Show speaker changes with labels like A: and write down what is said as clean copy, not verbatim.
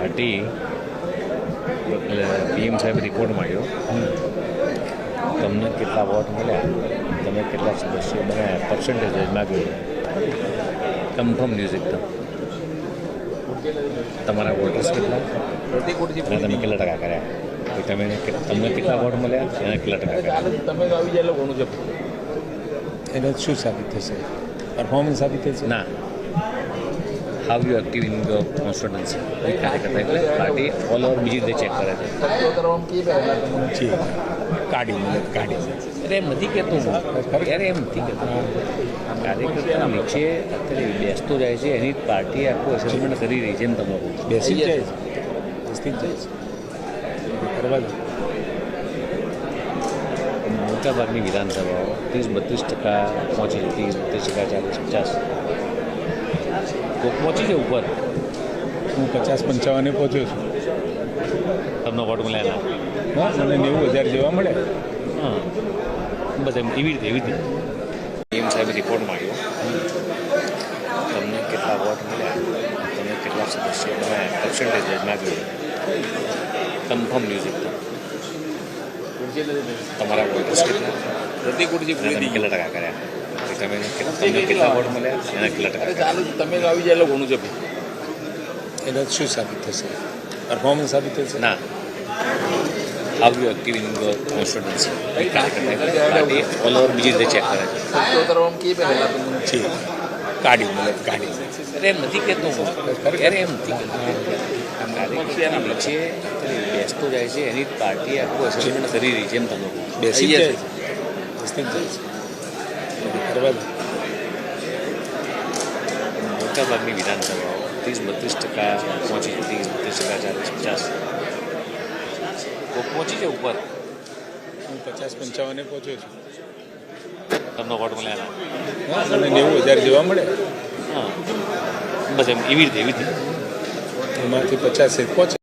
A: Party એટલે PM સાહેબ report માંગ્યો તમને કેટલા વોટ મળ્યા, તમે કેટલા સદસ્યો બનાવ્યા, પર્સન્ટેજ માગ્યું. કન્ફર્મ ન્યૂઝ એકદમ. તમારા વોટર્સ કેટલા અને તમે કેટલા ટકા કર્યા, તમને કેટલા વોટ મળ્યા અને કેટલા ટકા કર્યા.
B: તમે આવી જાય ઘણું છે
C: એને શું સાબિત થશે? પરફોર્મન્સ સાબિત થશે
A: ના. How you active in the constituency એ કાર્યકર્તા એટલે પાર્ટી ઓલ ઓવર બીજી રીતે ચેક કરે છે.
B: કરવામાં કી પહેલા તમને
C: છે કાઢી મતલબ કાઢી છે.
A: અરે એમ નથી કહેતો હું, અરે એમ નથી કહેતો. કાર્યકર્તા નીચે અત્યારે બેસતો જાય છે, એની પાર્ટી આખું એસેસમેન્ટ કરી રહી છે. એમ તમારું
C: બેસી જ જાય છે, બેસતી જ જાય છે. કરવા દો.
A: મોટાભાગની વિધાનસભાઓ 30-32% પહોંચી હતી, 30%, 40-50 પહોંચી છે ઉપર.
C: હું 50-55 પહોંચ્યો છું.
A: તમને વોટ મળ્યા ના?
C: હા, મને 90,000 જેવા મળે.
A: હા, બસ એમ એવી રીતે પીએમ સાહેબે રિપોર્ટ માંગ્યો તમને કેટલા વોટ મળ્યા, તમે કેટલા સદસ્યો બનાવ્યા, પર્સન્ટેજ માગ્યું. કન્ફર્મ ન્યૂઝ એકદમ. તમારા વોટર્સ કેટલા અને તમે કેટલા ટકા કર્યા, તમને કેટલા વોટ મળ્યા અને કેટલા ટકા કર્યા.
B: ચાલુ તમે આવી જાય ઘણું છે
C: એને શું સાબિત થશે? પરફોર્મન્સ સાબિત થશે
A: ના. How you active in the constituency એ કાર્યકર્તા એટલે પાર્ટી ઓલ ઓવર બીજી રીતે ચેક કરે છે.
B: કરવામાં કી પહેલા તમને
C: છે કાઢી મતલબ કાઢી છે.
A: અરે એમ નથી કહેતો હું, અરે એમ નથી કહેતો. કાર્યકર્તા નીચે અત્યારે બેસતો જાય છે, એની પાર્ટી આખું એસેસમેન્ટ કરી રહી છે. એમ તમે
C: બેસી જ જાય છે, બેસતી જ જાય છે. કરવા દો.
A: મોટાભાગની વિધાનસભાઓ 30-32% પહોંચી હતી, 30%, 40-50 પહોંચી છે ઉપર.
C: હું 50-55 પહોંચ્યો છું.
A: તમને વોટ મળ્યા ના?
C: હા, મને 90,000 જેવા મળે.
A: હા, બસ એમ એવી રીતે
C: એમાંથી 50 પહોંચે.